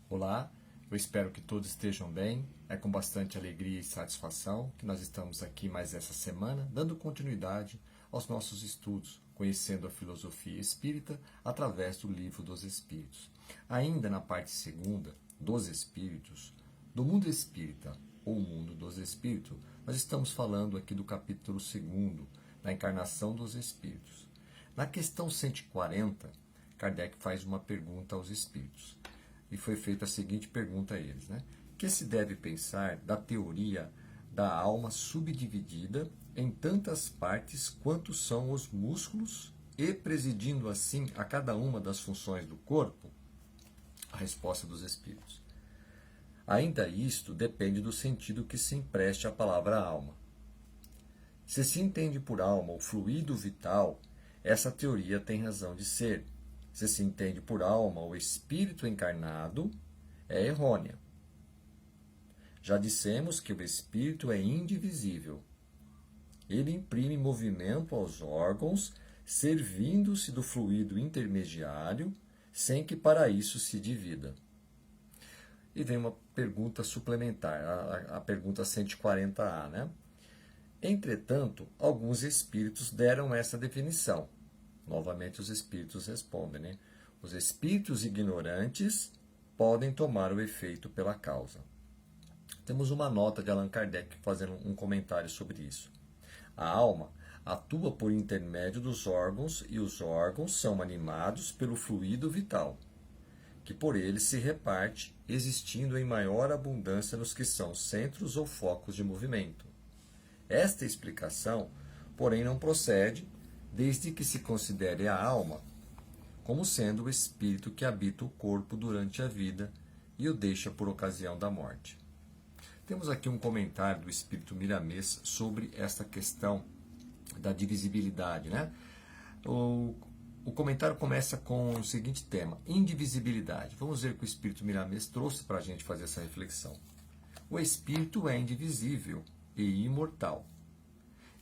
Olá, eu espero que todos estejam bem. É com bastante alegria e satisfação que nós estamos aqui mais essa semana, dando continuidade aos nossos estudos, conhecendo a filosofia espírita através do Livro dos Espíritos. Ainda na parte segunda, dos Espíritos, do mundo espírita ou mundo dos Espíritos, nós estamos falando aqui do capítulo 2, da encarnação dos Espíritos. Na questão 140, Kardec faz uma pergunta aos Espíritos. E foi feita a seguinte pergunta a eles, né? Que se deve pensar da teoria da alma subdividida em tantas partes quanto são os músculos e presidindo assim a cada uma das funções do corpo? A resposta dos Espíritos: ainda isto depende do sentido que se empreste à palavra alma. Se se entende por alma o fluido vital, essa teoria tem razão de ser. Se se entende por alma o espírito encarnado, é errônea. Já dissemos que o espírito é indivisível. Ele imprime movimento aos órgãos, servindo-se do fluido intermediário, sem que para isso se divida. E vem uma pergunta suplementar, a pergunta 140A, né? Entretanto, alguns espíritos deram essa definição. Novamente os espíritos respondem, né? Os espíritos ignorantes podem tomar o efeito pela causa. Temos uma nota de Allan Kardec fazendo um comentário sobre isso. A alma atua por intermédio dos órgãos e os órgãos são animados pelo fluido vital, que por eles se reparte, existindo em maior abundância nos que são centros ou focos de movimento. Esta explicação, porém, não procede desde que se considere a alma como sendo o espírito que habita o corpo durante a vida e o deixa por ocasião da morte. Temos aqui um comentário do espírito Miramês sobre esta questão da divisibilidade, né? O comentário começa com o seguinte tema: indivisibilidade. Vamos ver o que o espírito Miramês trouxe para a gente fazer essa reflexão. O espírito é indivisível e imortal.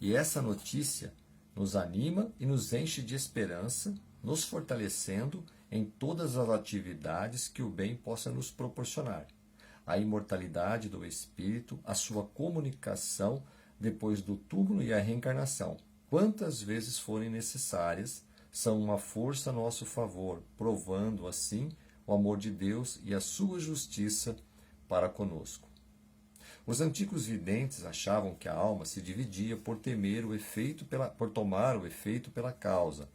E essa notícia nos anima e nos enche de esperança, nos fortalecendo em todas as atividades que o bem possa nos proporcionar. A imortalidade do espírito, a sua comunicação depois do túmulo e a reencarnação, quantas vezes forem necessárias, são uma força a nosso favor, provando assim o amor de Deus e a sua justiça para conosco. Os antigos videntes achavam que a alma se dividia por tomar o efeito pela causa.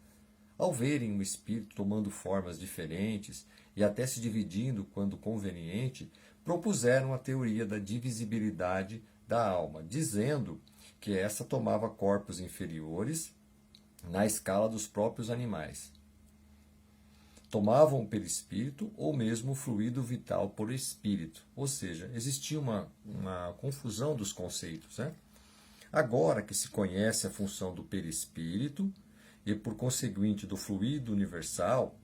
Ao verem o espírito tomando formas diferentes e até se dividindo quando conveniente, propuseram a teoria da divisibilidade da alma, dizendo que essa tomava corpos inferiores na escala dos próprios animais. Tomavam pelo espírito ou mesmo o fluido vital por espírito. Ou seja, existia uma confusão dos conceitos, né? Agora que se conhece a função do perispírito e, por conseguinte, do fluido universal,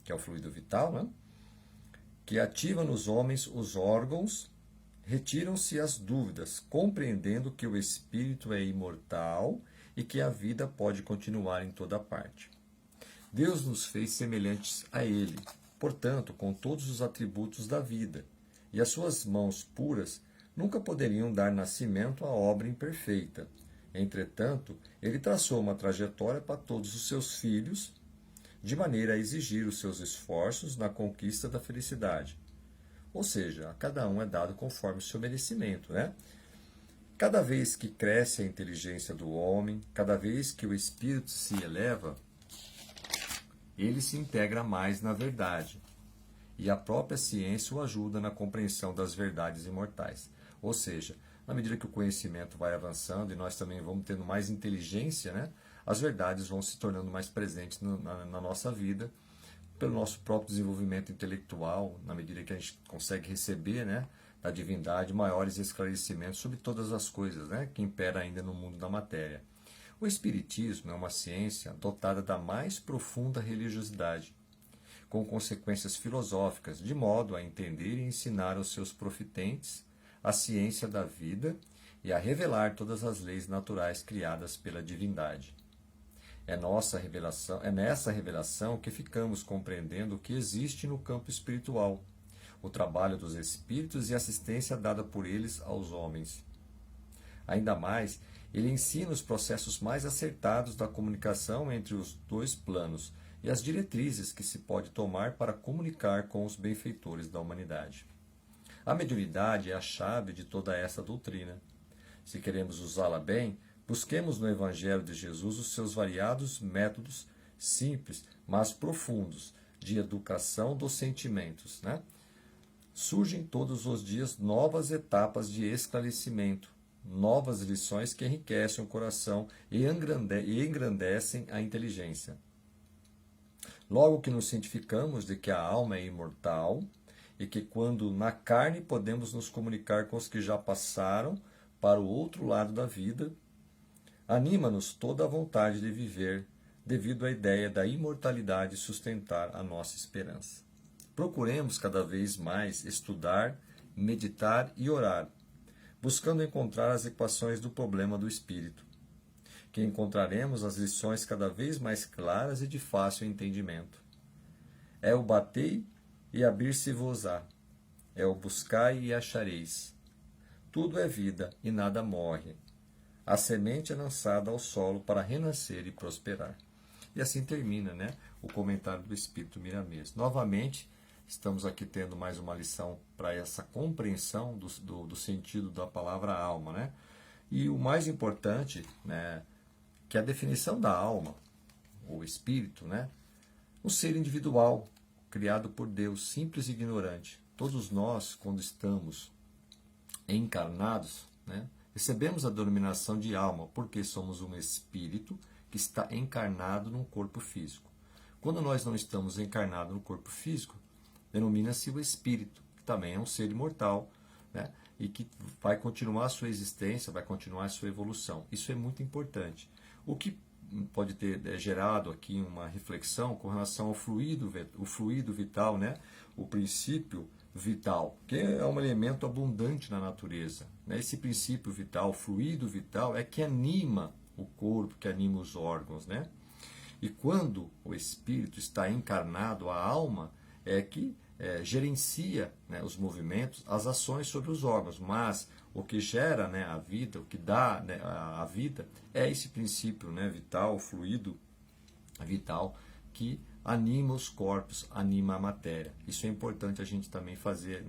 que é o fluido vital, né? Que ativa nos homens os órgãos, retiram-se as dúvidas, compreendendo que o espírito é imortal e que a vida pode continuar em toda parte. Deus nos fez semelhantes a Ele, portanto, com todos os atributos da vida, e as suas mãos puras nunca poderiam dar nascimento à obra imperfeita. Entretanto, Ele traçou uma trajetória para todos os seus filhos, de maneira a exigir os seus esforços na conquista da felicidade. Ou seja, a cada um é dado conforme o seu merecimento, né? Cada vez que cresce a inteligência do homem, cada vez que o espírito se eleva, ele se integra mais na verdade, e a própria ciência o ajuda na compreensão das verdades imortais. Ou seja, na medida que o conhecimento vai avançando e nós também vamos tendo mais inteligência, né, as verdades vão se tornando mais presentes na nossa vida, pelo nosso próprio desenvolvimento intelectual, na medida que a gente consegue receber, né, da divindade maiores esclarecimentos sobre todas as coisas, né, que impera ainda no mundo da matéria. O Espiritismo é uma ciência dotada da mais profunda religiosidade, com consequências filosóficas, de modo a entender e ensinar aos seus profitentes a ciência da vida e a revelar todas as leis naturais criadas pela divindade. É nessa revelação que ficamos compreendendo o que existe no campo espiritual, o trabalho dos espíritos e a assistência dada por eles aos homens. Ainda mais, ele ensina os processos mais acertados da comunicação entre os dois planos e as diretrizes que se pode tomar para comunicar com os benfeitores da humanidade. A mediunidade é a chave de toda essa doutrina. Se queremos usá-la bem, busquemos no Evangelho de Jesus os seus variados métodos simples, mas profundos, de educação dos sentimentos. Surgem todos os dias novas etapas de esclarecimento, novas lições que enriquecem o coração e engrandecem a inteligência. Logo que nos cientificamos de que a alma é imortal e que quando na carne podemos nos comunicar com os que já passaram para o outro lado da vida, anima-nos toda a vontade de viver, devido à ideia da imortalidade sustentar a nossa esperança. Procuremos cada vez mais estudar, meditar e orar, buscando encontrar as equações do problema do espírito, que encontraremos as lições cada vez mais claras e de fácil entendimento. É o batei e abrir-se-vos-á, é o buscai e achareis. Tudo é vida e nada morre. A semente é lançada ao solo para renascer e prosperar. E assim termina, o comentário do Espírito Miramês. Novamente, estamos aqui tendo mais uma lição para essa compreensão do sentido da palavra alma. E o mais importante, que a definição da alma, ou espírito, um ser individual, criado por Deus, simples e ignorante. Todos nós, quando estamos encarnados, recebemos a denominação de alma, porque somos um espírito que está encarnado num corpo físico. Quando nós não estamos encarnados no corpo físico, denomina-se o espírito, que também é um ser imortal, e que vai continuar a sua existência, vai continuar a sua evolução. Isso é muito importante. O que pode ter gerado aqui uma reflexão com relação ao fluido vital, o princípio vital, que é um elemento abundante na natureza. Esse princípio vital, o fluido vital, é que anima o corpo, que anima os órgãos. E quando o espírito está encarnado, a alma é que gerencia os movimentos, as ações sobre os órgãos, mas o que gera a vida, o que dá a vida, é esse princípio vital, fluido vital, que anima os corpos, anima a matéria. Isso é importante a gente também fazer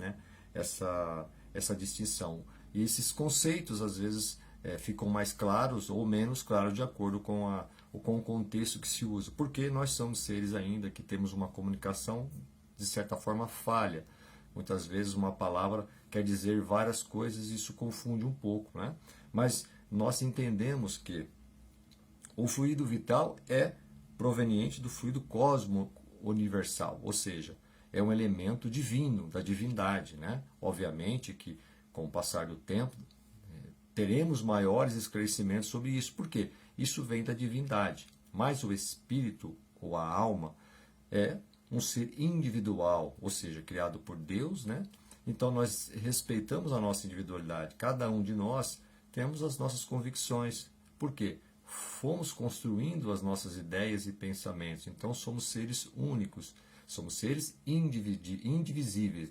essa distinção. E esses conceitos, às vezes, ficam mais claros ou menos claros de acordo com o contexto que se usa. Porque nós somos seres ainda que temos uma comunicação, de certa forma, falha. Muitas vezes uma palavra quer dizer várias coisas e isso confunde um pouco. Mas nós entendemos que o fluido vital é proveniente do fluido cósmico universal, ou seja, é um elemento divino, da divindade. Obviamente que, com o passar do tempo, teremos maiores esclarecimentos sobre isso. Por quê? Isso vem da divindade. Mas o espírito, ou a alma, é um ser individual, ou seja, criado por Deus. Então nós respeitamos a nossa individualidade. Cada um de nós temos as nossas convicções. Por quê? Fomos construindo as nossas ideias e pensamentos. Então somos seres únicos. Somos seres indivisíveis.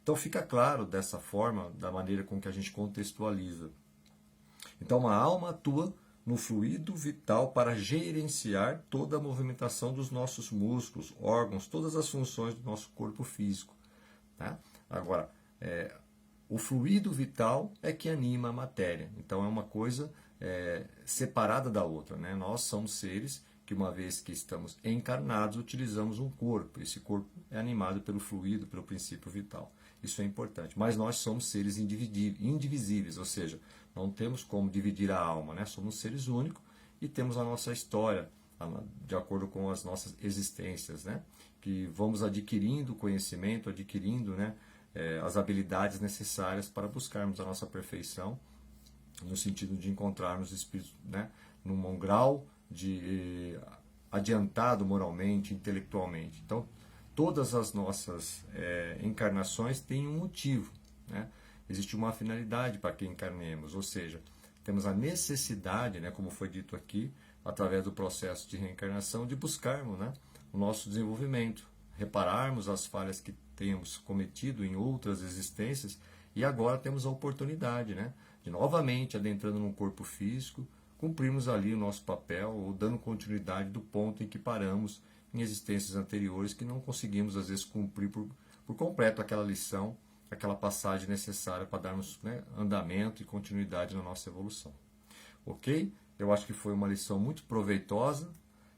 Então fica claro dessa forma, da maneira com que a gente contextualiza. Então a alma atua no fluido vital para gerenciar toda a movimentação dos nossos músculos, órgãos, todas as funções do nosso corpo físico. Agora, o fluido vital é que anima a matéria. Então é uma coisa separada da outra. Nós somos seres que, uma vez que estamos encarnados, utilizamos um corpo. Esse corpo é animado pelo fluido, pelo princípio vital. Isso é importante. Mas nós somos seres indivisíveis, ou seja, não temos como dividir a alma. Somos seres únicos e temos a nossa história, de acordo com as nossas existências, que vamos adquirindo conhecimento, adquirindo as habilidades necessárias para buscarmos a nossa perfeição, no sentido de encontrarmos espíritos num grau de adiantado moralmente, intelectualmente. Então, todas as nossas encarnações têm um motivo. Existe uma finalidade para que encarnemos, ou seja, temos a necessidade, como foi dito aqui, através do processo de reencarnação, de buscarmos o nosso desenvolvimento, repararmos as falhas que temos cometido em outras existências e agora temos a oportunidade, né, de novamente adentrando num corpo físico, cumprirmos ali o nosso papel ou dando continuidade do ponto em que paramos em existências anteriores que não conseguimos às vezes cumprir por completo aquela lição, aquela passagem necessária para darmos, né, andamento e continuidade na nossa evolução. Ok? Eu acho que foi uma lição muito proveitosa,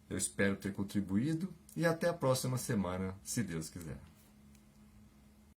eu espero ter contribuído e até a próxima semana, se Deus quiser.